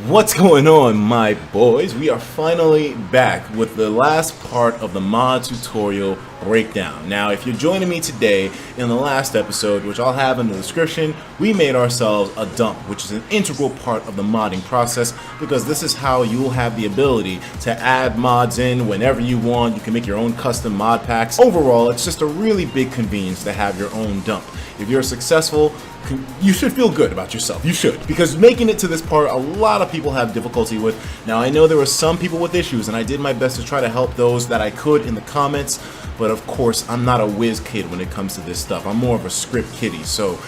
What's going on, my boys? We are finally back with the last part of the mod tutorial breakdown. Now, if you're joining me today, in the last episode, which I'll have in the description, we made ourselves a dump, which is an integral part of the modding process, because this is how you'll have the ability to add mods in whenever you want. You can make your own custom mod packs. Overall, it's just a really big convenience to have your own dump. If you're successful, you should feel good about yourself. You should, because making it to this part, a lot of people have difficulty with. Now, I know there were some people with issues, and I did my best to try to help those that I could in the comments, but of course, I'm not a whiz kid when it comes to this stuff. I'm more of a script kiddie, so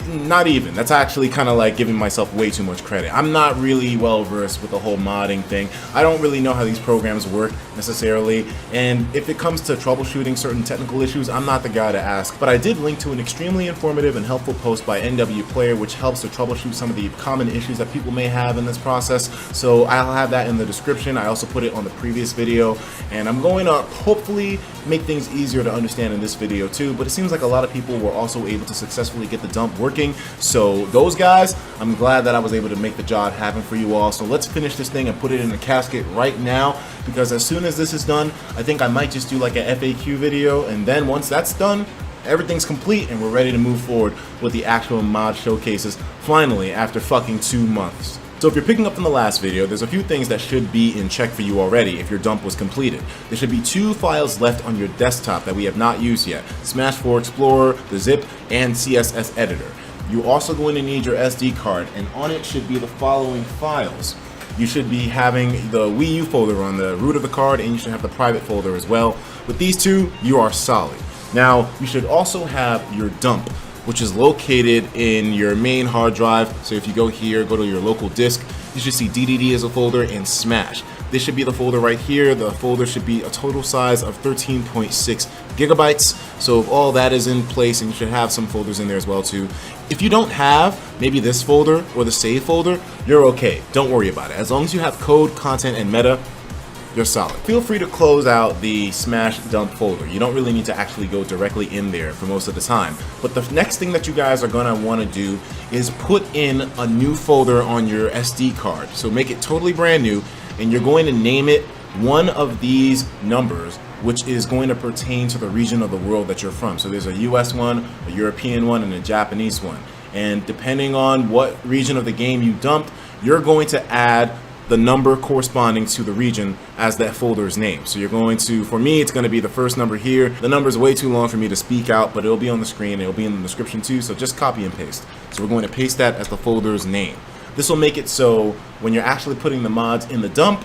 not even. That's actually kind of like giving myself way too much credit. I'm not really well versed with the whole modding thing. I don't really know how these programs work necessarily, and if it comes to troubleshooting certain technical issues, I'm not the guy to ask. But I did link to an extremely informative and helpful post by NW Player, which helps to troubleshoot some of the common issues that people may have in this process. So I'll have that in the description. I also put it on the previous video, and I'm going to hopefully make things easier to understand in this video too. But it seems like a lot of people were also able to successfully get the dump working, so those guys, I'm glad that I was able to make the job happen for you all. So let's finish this thing and put it in the casket right now, because as soon as this is done, I think I might just do like a FAQ video, and then once that's done, everything's complete and we're ready to move forward with the actual mod showcases, finally, after fucking 2 months. So if you're picking up from the last video, there's a few things that should be in check for you already if your dump was completed. There should be 2 files left on your desktop that we have not used yet: Smash 4 Explorer, the zip, and CSS editor. You're also going to need your SD card, and on it should be the following files. You should be having the WiiU folder on the root of the card, and you should have the private folder as well. With these 2, you are solid. Now, you should also have your dump, which is located in your main hard drive. So if you go here, go to your local disk, you should see DDD as a folder and Smash. This should be the folder right here. The folder should be a total size of 13.6 gigabytes. So if all that is in place, and you should have some folders in there as well too. If you don't have maybe this folder or the save folder, you're okay. Don't worry about it. As long as you have code, content, and meta, you're solid. Feel free to close out the Smash dump folder. You don't really need to actually go directly in there for most of the time. But the next thing that you guys are gonna wanna do is put in a new folder on your SD card. So make it totally brand new, and you're going to name it one of these numbers, which is going to pertain to the region of the world that you're from. So there's a US one, a European one, and a Japanese one. And depending on what region of the game you dumped, you're going to add the number corresponding to the region as that folder's name. So you're going to, for me, it's going to be the first number here. The number is way too long for me to speak out, but it'll be on the screen. It'll be in the description too, so just copy and paste. So we're going to paste that as the folder's name. This will make it so when you're actually putting the mods in the dump,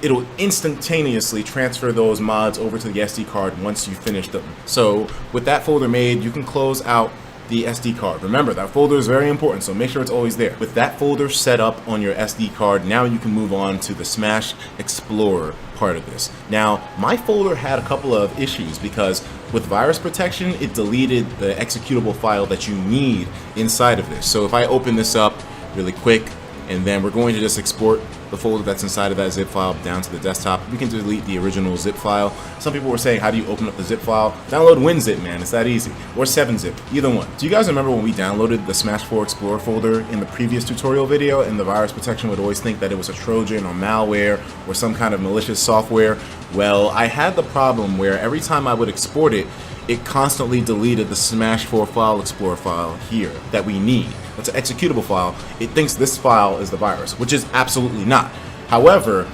it'll instantaneously transfer those mods over to the SD card once you finish them. So with that folder made, you can close out the SD card. Remember, that folder is very important, so make sure it's always there. With that folder set up on your SD card, now you can move on to the Smash Explorer part of this. Now, my folder had a couple of issues because with virus protection, it deleted the executable file that you need inside of this. So if I open this up really quick, and then we're going to just export the folder that's inside of that zip file down to the desktop. We can delete the original zip file. Some people were saying, how do you open up the zip file? Download WinZip, man, it's that easy. Or 7-zip, either one. Do you guys remember when we downloaded the Smash 4 Explorer folder in the previous tutorial video, and the virus protection would always think that it was a Trojan or malware or some kind of malicious software? Well, I had the problem where every time I would export it, it constantly deleted the Smash 4 File Explorer file here that we need. That's an executable file. It thinks this file is the virus, which is absolutely not. However,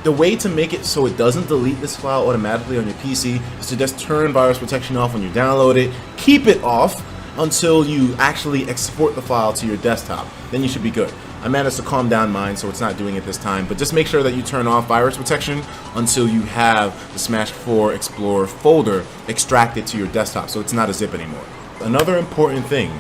the way to make it so it doesn't delete this file automatically on your PC is to just turn virus protection off when you download it, keep it off until you actually export the file to your desktop. Then you should be good. I managed to calm down mine, so it's not doing it this time, but just make sure that you turn off virus protection until you have the Smash 4 Explorer folder extracted to your desktop, so it's not a zip anymore. Another important thing,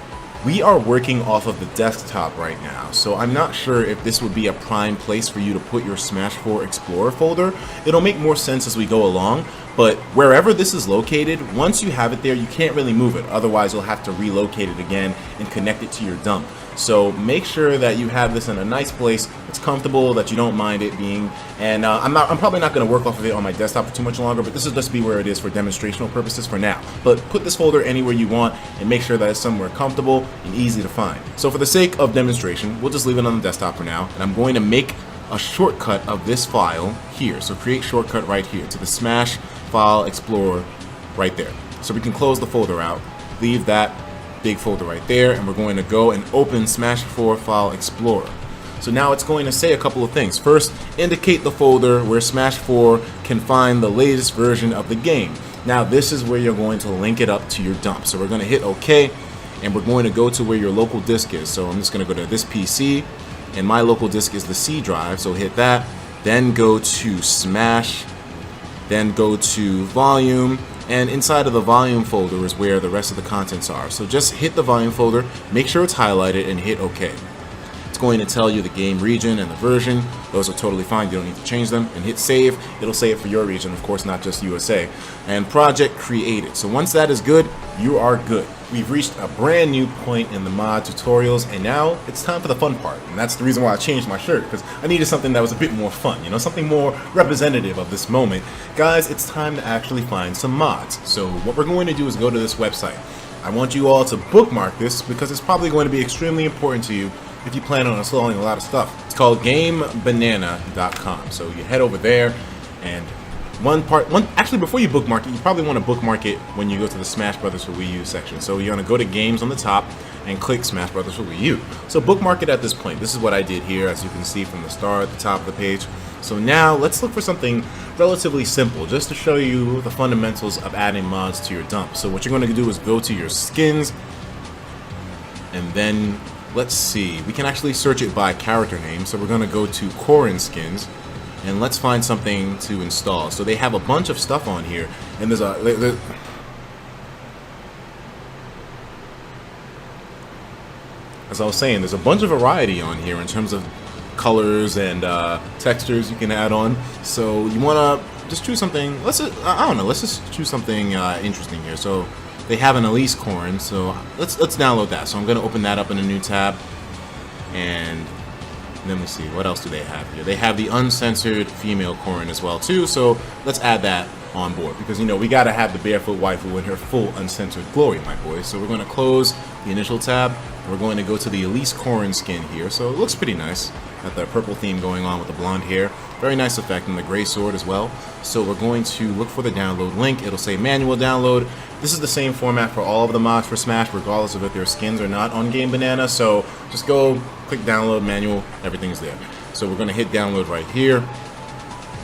we are working off of the desktop right now, so I'm not sure if this would be a prime place for you to put your Smash 4 Explorer folder. It'll make more sense as we go along, But wherever this is located, once you have it there, you can't really move it. Otherwise, you'll have to relocate it again and connect it to your dump. So make sure that you have this in a nice place that's comfortable, that you don't mind it being. And I'm probably not going to work off of it on my desktop for too much longer, but this is just be where it is for demonstrational purposes for now. But put this folder anywhere you want and make sure that it's somewhere comfortable and easy to find. So for the sake of demonstration, we'll just leave it on the desktop for now. And I'm going to make a shortcut of this file here. So create shortcut right here to the Smash File Explorer right there. So we can close the folder out, leave that big folder right there, and we're going to go and open Smash 4 File Explorer. So now it's going to say a couple of things. First, indicate the folder where Smash 4 can find the latest version of the game. Now this is where you're going to link it up to your dump. So we're going to hit OK, and we're going to go to where your local disk is. So I'm just going to go to this PC, and my local disk is the C drive, so hit that, then go to Smash, then go to Volume, and inside of the volume folder is where the rest of the contents are. So just hit the volume folder, make sure it's highlighted, and hit OK. It's going to tell you the game region and the version. Those are totally fine, you don't need to change them. And hit save, it'll save it for your region, of course, not just USA. And project created. So once that is good, you are good. We've reached a brand new point in the mod tutorials, and now it's time for the fun part. And that's the reason why I changed my shirt, because I needed something that was a bit more fun, you know, something more representative of this moment. Guys, it's time to actually find some mods. So what we're going to do is go to this website. I want you all to bookmark this because it's probably going to be extremely important to you if you plan on installing a lot of stuff. It's called GameBanana.com. So you head over there, and actually before you bookmark it, you probably want to bookmark it when you go to the Smash Brothers for Wii U section. So you're going to go to Games on the top and click Smash Brothers for Wii U. So bookmark it at this point. This is what I did here, as you can see from the star at the top of the page. So now let's look for something relatively simple, just to show you the fundamentals of adding mods to your dump. So what you're going to do is go to your skins, and then let's see, we can actually search it by character name. So we're going to go to Corrin skins, and let's find something to install. So they have a bunch of stuff on here, and as I was saying, there's a bunch of variety on here in terms of colors and textures you can add on. So you want to just choose something. I don't know. Let's just choose something interesting here. So they have an Elise Corrin, so let's download that. So I'm going to open that up in a new tab, and let me see, what else do they have here? They have the uncensored female Corrin as well too, so let's add that on board, because you know we gotta have the barefoot waifu in her full uncensored glory, my boys. So we're going to close the initial tab, and we're going to go to the Elise Corrin skin here. So it looks pretty nice. Got the purple theme going on with the blonde hair. Very nice effect, and the gray sword as well. So we're going to look for the download link. It'll say manual download. This is the same format for all of the mods for Smash, regardless of if their skins or not on Game Banana. So just go click download, manual, everything's there. So we're going to hit download right here,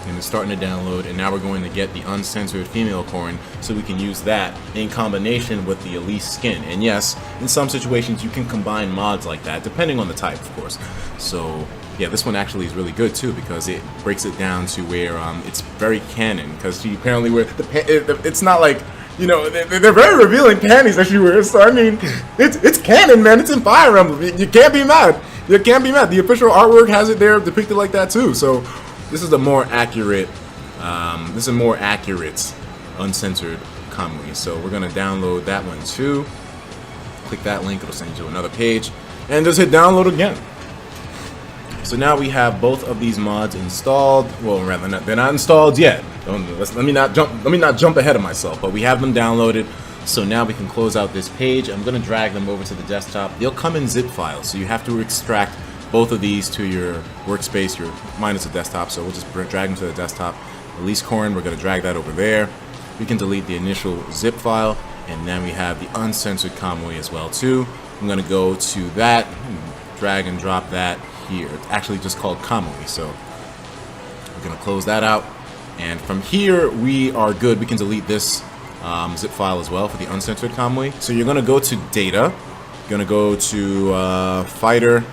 and it's starting to download. And now we're going to get the uncensored female Corrin, so we can use that in combination with the Elise skin. And yes, in some situations you can combine mods like that, depending on the type, of course. So yeah, this one actually is really good too, because it breaks it down to where it's very canon, because she apparently wears it's not like, you know, they're very revealing panties that she wears. So I mean, it's canon, man. It's in Fire Emblem. You can't be mad. You can't be mad. The official artwork has it there depicted like that too. So this is a more accurate, uncensored Kamui. So we're gonna download that one too. Click that link. It'll send you to another page, and just hit download again. So now we have both of these mods installed. Well, rather they're not installed yet. Let me not jump ahead of myself. But we have them downloaded. So now we can close out this page. I'm going to drag them over to the desktop. They'll come in zip files, so you have to extract both of these to your workspace. Mine is a desktop, so we'll just drag them to the desktop. Elise Corrin, we're going to drag that over there. We can delete the initial zip file, and then we have the uncensored Kamui as well too. I'm going to go to that, drag and drop that here. It's actually just called Kamui, so we're going to close that out. And from here, we are good. We can delete this zip file as well for the uncensored Kamui. So you're going to go to Data. You're going to go to Fighter.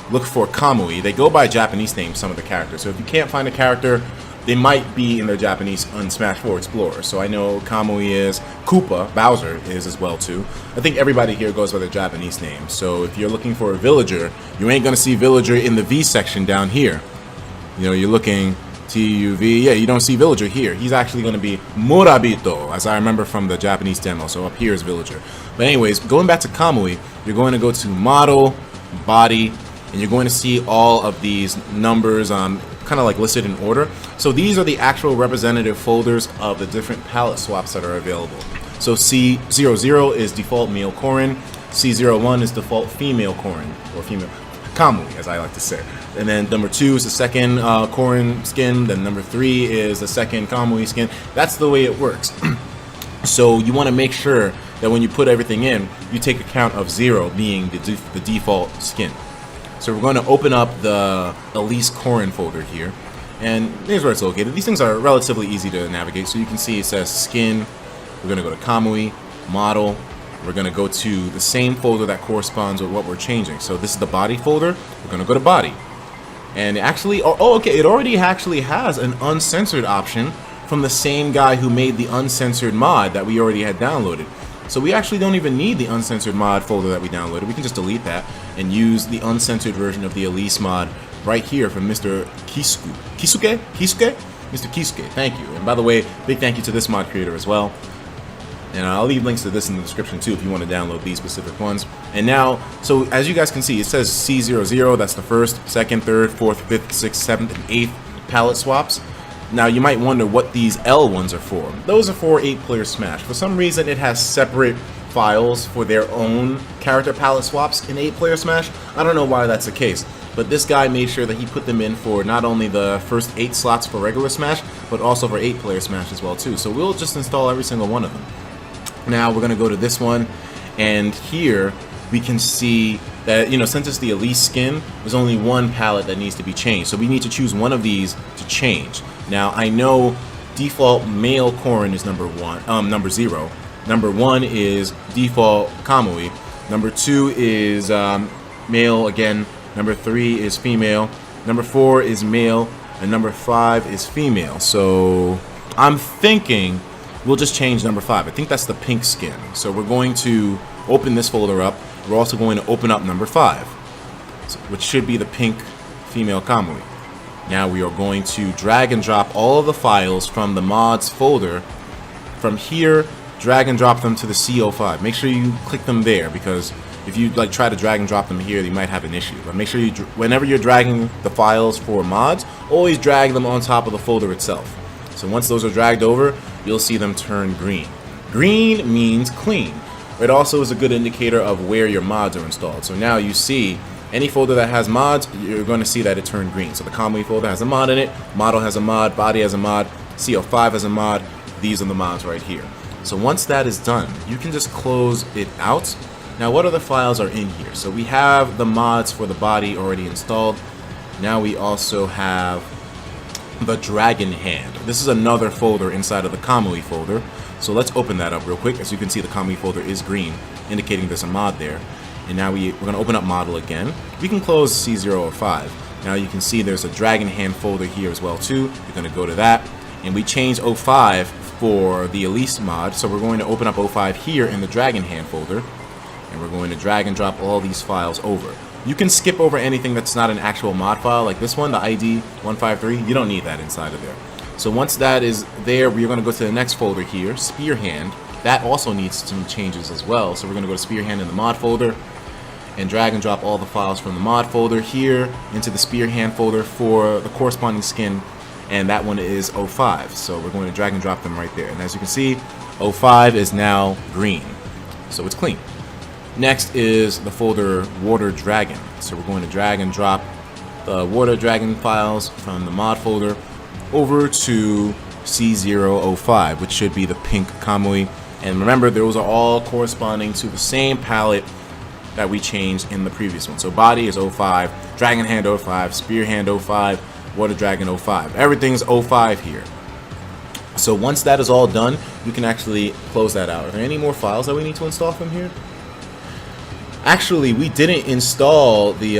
Look for Kamui. They go by Japanese names, some of the characters. So if you can't find a character, they might be in their Japanese on Smash 4 Explorer. So I know Kamui is, Koopa, Bowser is as well too. I think everybody here goes by their Japanese name. So if you're looking for a villager, you ain't going to see villager in the V section down here. You know, you're looking TUV. Yeah, you don't see Villager here. He's actually going to be Murabito, as I remember from the Japanese demo. So up here is Villager. But anyways, going back to Kamui, you're going to go to Model, Body, and you're going to see all of these numbers kind of like listed in order. So these are the actual representative folders of the different palette swaps that are available. So C00 is default male Korin, C01 is default female Korin, or female Kamui, as I like to say. And then number 2 is the second Korin skin, then number 3 is the second Kamui skin. That's the way it works. So you want to make sure that when you put everything in, you take account of 0 being the default skin. So we're going to open up the Elise Korin folder here, and here's where it's located. These things are relatively easy to navigate, so you can see it says skin. We're going to go to Kamui, model. We're going to go to the same folder that corresponds with what we're changing. So this is the body folder. We're going to go to body. And actually, okay, it already actually has an uncensored option from the same guy who made the uncensored mod that we already had downloaded. So we actually don't even need the uncensored mod folder that we downloaded. We can just delete that and use the uncensored version of the Elise mod right here from Mr. Kisuke? Mr. Kisuke, thank you. And by the way, big thank you to this mod creator as well. And I'll leave links to this in the description too if you want to download these specific ones. And now, so as you guys can see, it says C00, that's the first, second, third, fourth, fifth, sixth, seventh, and eighth palette swaps. Now you might wonder what these L ones are for. Those are for 8-player Smash. For some reason it has separate files for their own character palette swaps in 8-player Smash. I don't know why that's the case, but this guy made sure that he put them in for not only the first 8 slots for regular Smash, but also for 8-player Smash as well too. So we'll just install every single one of them. Now we're going to go to this one, and here we can see that, you know, since it's the Elise skin, there's only one palette that needs to be changed. So we need to choose one of these to change. Now I know default male Korin is number 0. Number 1 is default Kamui. Number 2 is male again. Number 3 is female. Number 4 is male, and number 5 is female. So I'm thinking we'll just change number 5. I think that's the pink skin. So we're going to open this folder up. We're also going to open up number 5, which should be the pink female Kamui. Now we are going to drag and drop all of the files from the mods folder. From here, drag and drop them to the CO5. Make sure you click them there, because if you like try to drag and drop them here, you might have an issue. But make sure you, whenever you're dragging the files for mods, always drag them on top of the folder itself. So once those are dragged over, you'll see them turn green. Green means clean. It also is a good indicator of where your mods are installed. So now you see any folder that has mods, you're going to see that it turned green. So the Kamui folder has a mod in it, Model has a mod, Body has a mod, CO5 has a mod. These are the mods right here. So once that is done, you can just close it out. Now what other files are in here? So we have the mods for the body already installed. Now we also have the Dragon Hand. This is another folder inside of the Kamui folder. So let's open that up real quick. As you can see, the Kamui folder is green, indicating there's a mod there. And now we're going to open up Model again. We can close C005. Now you can see there's a Dragon Hand folder here as well too. You're going to go to that. And we changed 05 for the Elise mod. So we're going to open up 05 here in the Dragon Hand folder. And we're going to drag and drop all these files over. You can skip over anything that's not an actual mod file, like this one, the ID 153. You don't need that inside of there. So once that is there, we're going to go to the next folder here, Spear Hand. That also needs some changes as well. So we're going to go to Spear Hand in the mod folder and drag and drop all the files from the mod folder here into the Spear Hand folder for the corresponding skin, and that one is 05. So we're going to drag and drop them right there. And as you can see, 05 is now green, so it's clean. Next is the folder Water Dragon. So we're going to drag and drop the Water Dragon files from the mod folder over to C005, which should be the pink Kamui. And remember, those are all corresponding to the same palette that we changed in the previous one. So body is 05, Dragon Hand 05, Spear Hand 05, Water Dragon 05. Everything's 05 here. So once that is all done, you can actually close that out. Are there any more files that we need to install from here? Actually, we didn't install the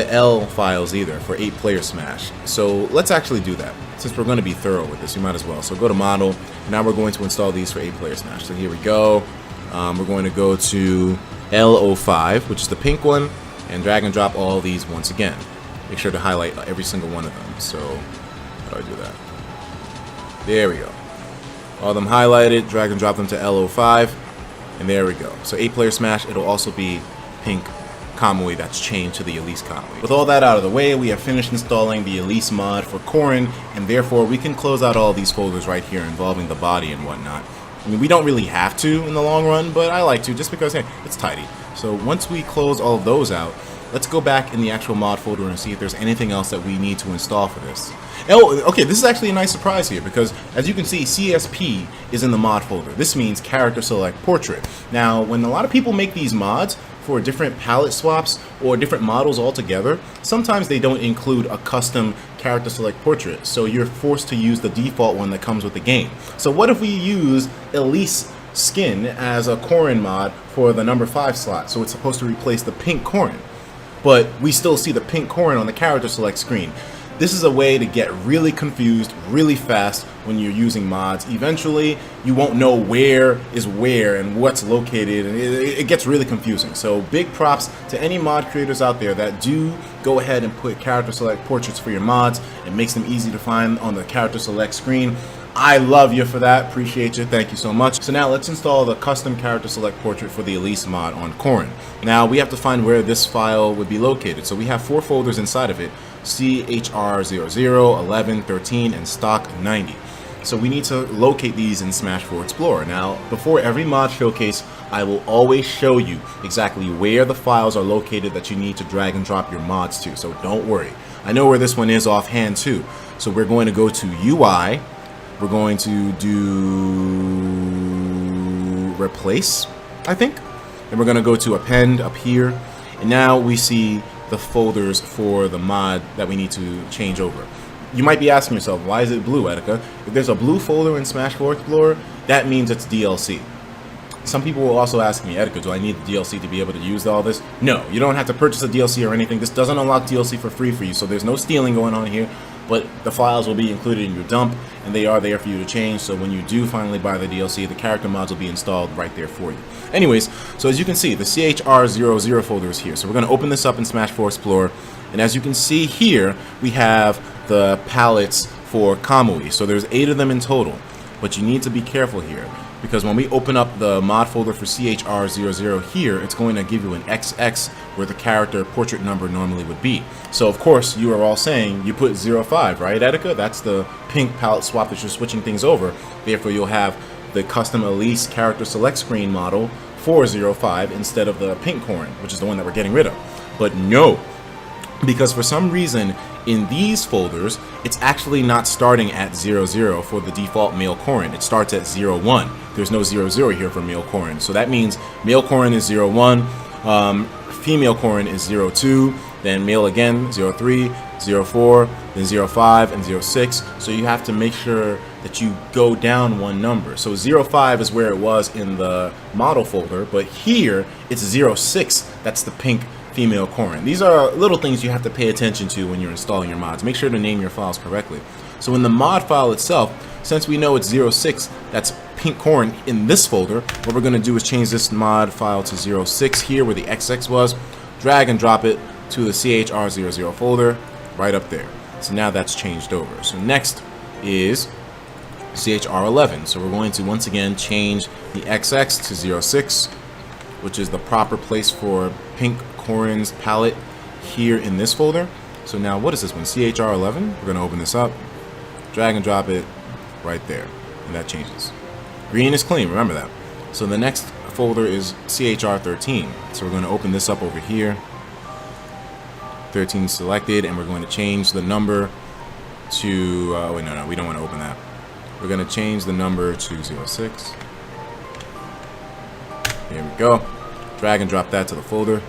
L files either for 8-player Smash. So let's actually do that. Since we're going to be thorough with this, we might as well. So go to Model. Now we're going to install these for 8-player Smash. So here we go. We're going to go to L05, which is the pink one, and drag and drop all these once again. make sure to highlight every single one of them. So how do I do that? There we go. All of them highlighted, drag and drop them to LO5, and there we go. So 8-player Smash, it'll also be pink Kamui that's changed to the Elise Kamui. With all that out of the way, we have finished installing the Elise mod for Corrin, and therefore we can close out all these folders right here involving the body and whatnot. I mean, we don't really have to in the long run, but I like to just because, hey, it's tidy. So once we close all of those out, let's go back in the actual mod folder and see if there's anything else that we need to install for this. Oh, okay, this is actually a nice surprise here because, as you can see, CSP is in the mod folder. This means Character Select Portrait. Now, when a lot of people make these mods for different palette swaps or different models altogether, sometimes they don't include a custom Character Select Portrait, so you're forced to use the default one that comes with the game. So what if we use Elise skin as a Corrin mod for the number 5 slot? So it's supposed to replace the pink Corrin, but we still see the pink Corrin on the Character Select screen. This is a way to get really confused really fast when you're using mods. Eventually, you won't know where is where and what's located, and it gets really confusing. So big props to any mod creators out there that do go ahead and put Character Select Portraits for your mods. It makes them easy to find on the Character Select screen. I love you for that. Appreciate you. Thank you so much. So now let's install the custom Character Select Portrait for the Elise mod on Corrin. Now we have to find where this file would be located. So we have 4 folders inside of it: CHR00, 11, 13, and stock 90. So we need to locate these in Smash 4 Explorer. Now, before every mod showcase, I will always show you exactly where the files are located that you need to drag and drop your mods to. So don't worry. I know where this one is offhand too. So we're going to go to UI. We're going to do replace, I think. And we're going to go to append up here. And now we see the folders for the mod that we need to change over. You might be asking yourself, why is it blue, Etika? If there's a blue folder in Smash 4 Explorer, that means it's DLC. Some people will also ask me, Etika, do I need the DLC to be able to use all this? No, you don't have to purchase a DLC or anything. This doesn't unlock DLC for free for you, so there's no stealing going on here. But the files will be included in your dump, and they are there for you to change. So when you do finally buy the DLC, the character mods will be installed right there for you. Anyways, so as you can see, the CHR00 folder is here. So we're going to open this up in Smash 4 Explorer. And as you can see here, we have the palettes for Kamui. So there's 8 of them in total. But you need to be careful here, because when we open up the mod folder for CHR00 here, it's going to give you an XX where the character portrait number normally would be. So of course you are all saying you put 05, right, Etika? That's the pink palette swap that you're switching things over. Therefore you'll have the custom Elise character select screen model for 05 instead of the pink Corrin, which is the one that we're getting rid of. But no, because for some reason in these folders, it's actually not starting at 00 for the default male Corrin. It starts at 01. There's no 00 here for male Corrin. So that means male Corrin is 01, female Corrin is 02, then male again 03, 04, then 05, and 06. So you have to make sure that you go down one number. So 05 is where it was in the model folder, but here it's 06. That's the pink female Corrin. These are little things you have to pay attention to when you're installing your mods. Make sure to name your files correctly. So in the mod file itself, since we know it's 06, that's pink Corrin in this folder, what we're going to do is change this mod file to 06 here where the XX was, drag and drop it to the CHR00 folder right up there. So now that's changed over. So next is CHR11. So we're going to once again change the XX to 06, which is the proper place for pink Corrin's palette here in this folder. So now what is this one? CHR11. We're going to open this up, drag and drop it right there, and that changes. Green is clean, remember that. So the next folder is CHR13. So we're going to open this up over here. 13 selected, and we're going to change the number to, wait, no, we don't want to open that. We're going to change the number to 06. Here we go. Drag and drop that to the folder.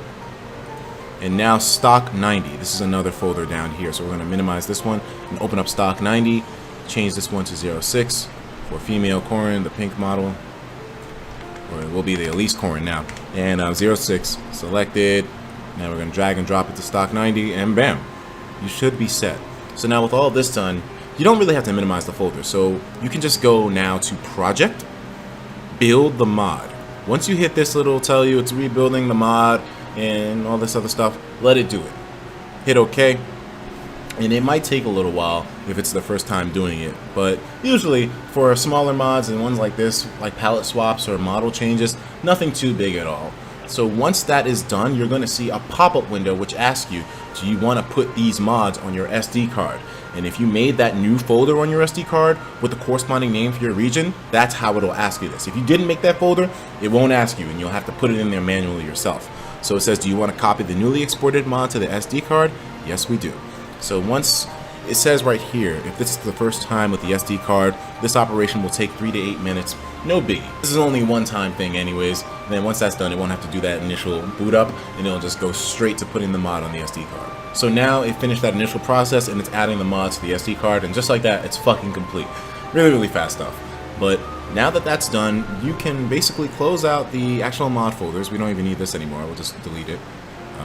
And now stock 90. This is another folder down here. So we're going to minimize this one and open up stock 90. Change this one to 06 for female Corrin, the pink model. Or it will be the Elise Corrin now. And 06 selected. Now we're going to drag and drop it to stock 90, and bam, you should be set. So now with all this done, you don't really have to minimize the folder. So you can just go now to Project, Build the Mod. Once you hit this, it'll tell you it's rebuilding the mod and all this other stuff. Let it do it. Hit OK, and it might take a little while if it's the first time doing it, but usually for smaller mods and ones like this, like palette swaps or model changes, nothing too big at all. So once that is done, you're going to see a pop-up window which asks you, do you want to put these mods on your SD card? And if you made that new folder on your SD card with the corresponding name for your region, that's how it'll ask you this. If you didn't make that folder, it won't ask you, and you'll have to put it in there manually yourself. So it says, do you want to copy the newly exported mod to the SD card? Yes, we do. So once it says right here, if this is the first time with the SD card, this operation will take 3 to 8 minutes. No biggie. This is only a one-time thing anyways. And then once that's done, it won't have to do that initial boot up, and it'll just go straight to putting the mod on the SD card. So now it finished that initial process, and it's adding the mod to the SD card, and just like that, it's fucking complete. Really, really fast stuff. But now that that's done, you can basically close out the actual mod folders. We don't even need this anymore. We'll just delete it.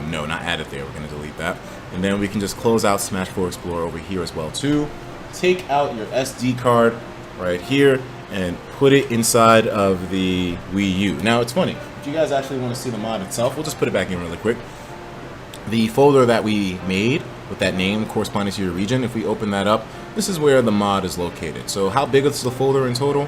No, not add it there. We're going to delete that. And then we can just close out Smash 4 Explorer over here as well too. Take out your SD card right here and put it inside of the WiiU. Now it's funny, if you guys actually want to see the mod itself, we'll just put it back in really quick. The folder that we made with that name corresponding to your region, if we open that up, this is where the mod is located. So how big is the folder in total?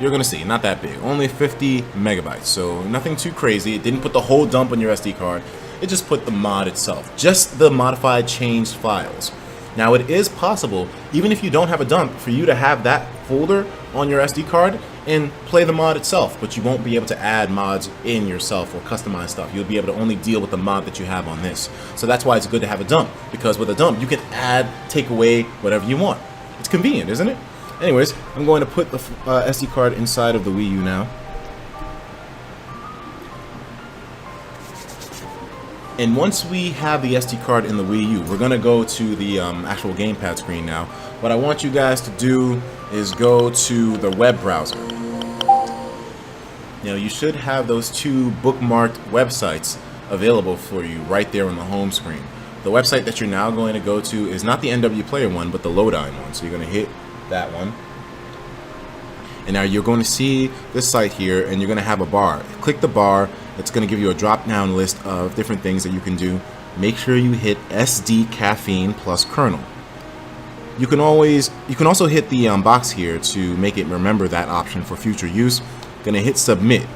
You're going to see, not that big, only 50 megabytes. So nothing too crazy. It didn't put the whole dump on your SD card. It just put the mod itself, just the modified changed files. Now it is possible, even if you don't have a dump, for you to have that folder on your SD card and play the mod itself, but you won't be able to add mods in yourself or customize stuff. You'll be able to only deal with the mod that you have on this. So that's why it's good to have a dump, because with a dump you can add, take away whatever you want. It's convenient, isn't it? Anyways, I'm going to put the SD card inside of the WiiU now. And once we have the SD card in the WiiU, we're going to go to the actual gamepad screen now. What I want you guys to do is go to the web browser. Now you should have those two bookmarked websites available for you right there on the home screen. The website that you're now going to go to is not the NW Player one, but the Lowdown one. So you're going to hit that one. And now you're going to see this site here, and you're going to have a bar. Click the bar. It's going to give you a drop-down list of different things that you can do. Make sure you hit SD caffeine plus kernel. You can also hit the box here to make it remember that option for future use. Gonna hit submit.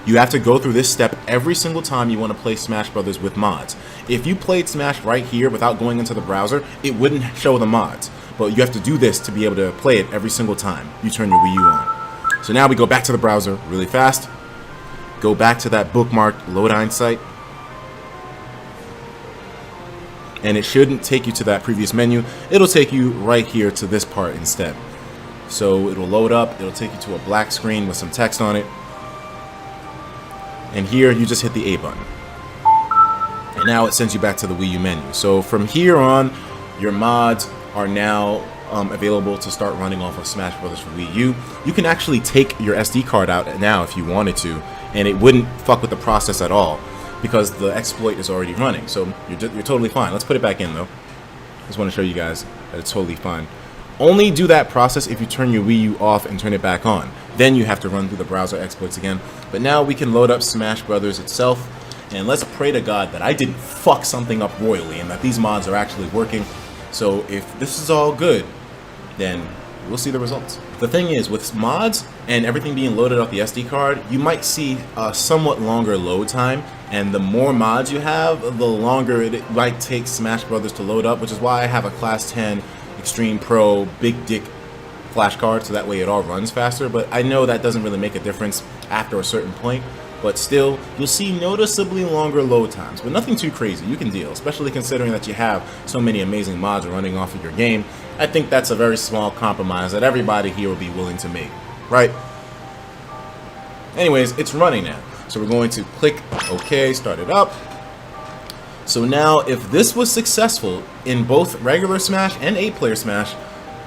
You have to go through this step every single time you want to play Smash Brothers with mods. If you played Smash right here without going into the browser, it wouldn't show the mods. But you have to do this to be able to play it every single time you turn your WiiU on. So now we go back to the browser really fast. Go back to that bookmarked Lowdown site. And it shouldn't take you to that previous menu. It'll take you right here to this part instead. So it'll load up. It'll take you to a black screen with some text on it. And here you just hit the A button. And now it sends you back to the WiiU menu. So from here on, your mods are now available to start running off of Smash Brothers for WiiU. You can actually take your SD card out now if you wanted to, and it wouldn't fuck with the process at all because the exploit is already running. So you're totally fine. Let's put it back in though. Just want to show you guys that it's totally fine. Only do that process if you turn your WiiU off and turn it back on. Then you have to run through the browser exploits again. But now we can load up Smash Brothers itself, and let's pray to God that I didn't fuck something up royally and that these mods are actually working. So if this is all good, then we'll see the results. The thing is, with mods and everything being loaded off the SD card, you might see a somewhat longer load time, and the more mods you have, the longer it might take Smash Brothers to load up, which is why I have a Class 10 Extreme Pro Big Dick flash card, so that way it all runs faster. But I know that doesn't really make a difference after a certain point, but still, you'll see noticeably longer load times, but nothing too crazy. You can deal, especially considering that you have so many amazing mods running off of your game. I think that's a very small compromise that everybody here will be willing to make, right? Anyways, it's running now. So we're going to click OK, start it up. So now, if this was successful in both regular Smash and 8-player Smash,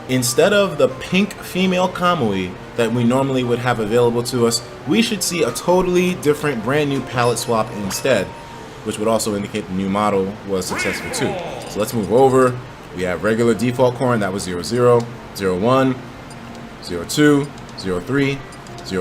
instead of the pink female Kamui that we normally would have available to us, we should see a totally different brand new palette swap instead, which would also indicate the new model was successful too. So let's move over. We have regular default corn, that was 00, 01, 02, 03,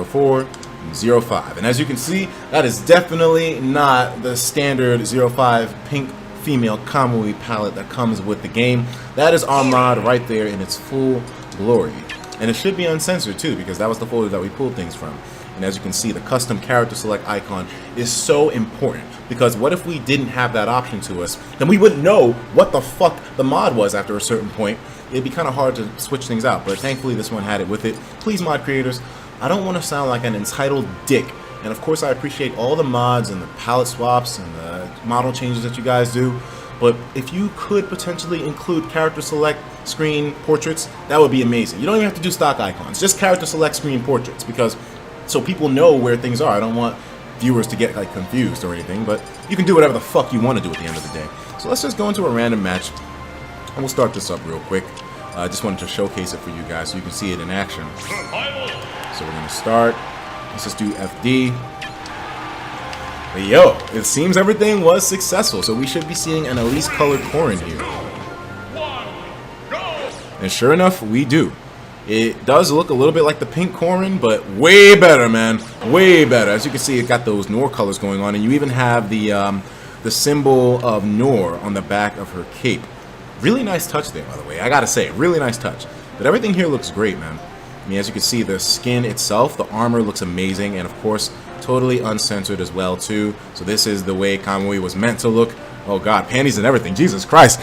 04, and 05. And as you can see, that is definitely not the standard 05 pink female Kamui palette that comes with the game. That is our mod right there in its full glory. And it should be uncensored too, because that was the folder that we pulled things from. And as you can see, the custom character select icon is so important, because what if we didn't have that option to us? Then we wouldn't know what the fuck the mod was after a certain point. It'd be kind of hard to switch things out, but thankfully this one had it with it. Please, mod creators, I don't want to sound like an entitled dick. And of course I appreciate all the mods and the palette swaps and the model changes that you guys do. But if you could potentially include character select screen portraits, that would be amazing. You don't even have to do stock icons, just character select screen portraits, because so people know where things are. I don't want viewers to get like confused or anything, but you can do whatever the fuck you want to do at the end of the day. So let's just go into a random match, and we'll start this up real quick. I just wanted to showcase it for you guys so you can see it in action. So we're gonna start. Let's just do FD. But yo, it seems everything was successful, so we should be seeing an Elise colored Corrin here. And sure enough, we do. It does look a little bit like the pink Corrin, but way better, man. Way better. As you can see, it got those Noor colors going on, and you even have the symbol of Noor on the back of her cape. Really nice touch there, by the way. I gotta say, really nice touch. But everything here looks great, man. I mean, as you can see, the skin itself, the armor looks amazing, and of course, totally uncensored as well, too. So this is the way Kamui was meant to look. Oh god, panties and everything. Jesus Christ.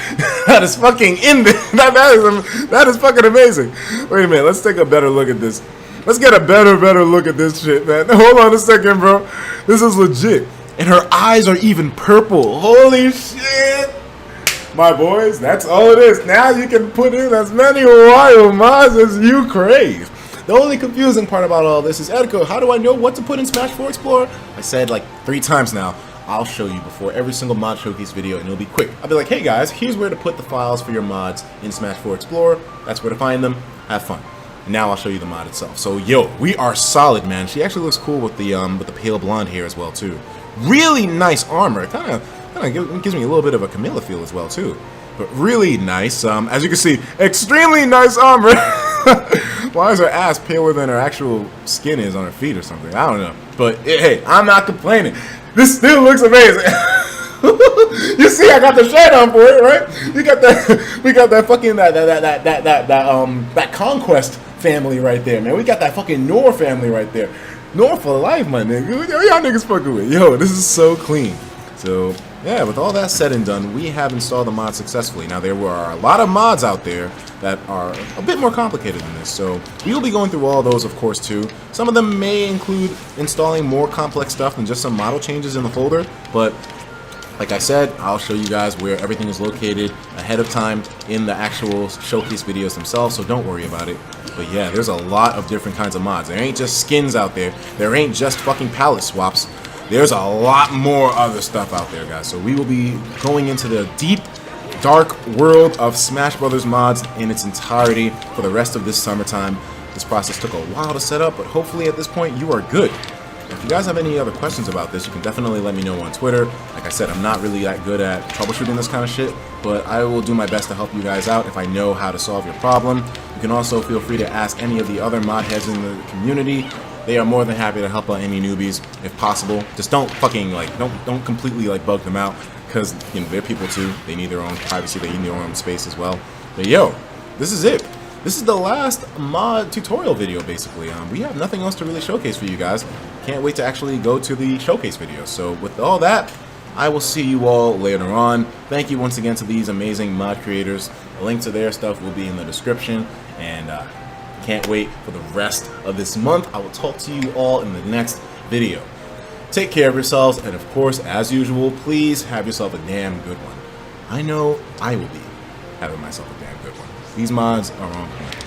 That is fucking in there. That is fucking amazing. Wait a minute, let's take a better look at this. Let's get a better look at this shit, man. Hold on a second, bro. This is legit. And her eyes are even purple. Holy shit. My boys, that's all it is. Now you can put in as many WiiU mods as you crave. The only confusing part about all this is, Etika, how do I know what to put in Smash 4 Explorer? I said like 3 times now. I'll show you before every single mod showcase video, and it'll be quick. I'll be like, hey guys, here's where to put the files for your mods in Smash 4 Explorer. That's where to find them. Have fun. And now I'll show you the mod itself. So yo, we are solid, man. She actually looks cool with the pale blonde hair as well too. Really nice armor. It kind of gives me a little bit of a Camilla feel as well too. But really nice. As you can see, extremely nice armor. Why is her ass paler than her actual skin is on her feet or something? I don't know. But hey, I'm not complaining. This still looks amazing. You see, I got the shirt on for it, right? You got that. We got that fucking that Conquest family right there, man. We got that fucking Noor family right there. Noor for life, my nigga. Y'all niggas fucking with. Yo, this is so clean. So yeah, with all that said and done, we have installed the mod successfully. Now there were a lot of mods out there that are a bit more complicated than this, so we will be going through all those, of course, too. Some of them may include installing more complex stuff than just some model changes in the folder, but like I said, I'll show you guys where everything is located ahead of time in the actual showcase videos themselves, so don't worry about it. But yeah, there's a lot of different kinds of mods. There ain't just skins out there. There ain't just fucking palette swaps. There's a lot more other stuff out there, guys. So we will be going into the deep, dark world of Smash Brothers mods in its entirety for the rest of this summertime. This process took a while to set up, but hopefully at this point you are good. If you guys have any other questions about this, you can definitely let me know on Twitter. Like I said, I'm not really that good at troubleshooting this kind of shit, but I will do my best to help you guys out if I know how to solve your problem. You can also feel free to ask any of the other mod heads in the community. They are more than happy to help out any newbies if possible. Just don't fucking don't completely bug them out, because you know they're people too. They need their own privacy. They need their own space as well. But yo, this is it. This is the last mod tutorial video basically. We have nothing else to really showcase for you guys. Can't wait to actually go to the showcase video. So with all that, I will see you all later on. Thank you once again to these amazing mod creators. A link to their stuff will be in the description, and can't wait for the rest of this month. I will talk to you all in the next video. Take care of yourselves, and of course, as usual, please have yourself a damn good one. I know I will be having myself a damn good one. These mods are on point.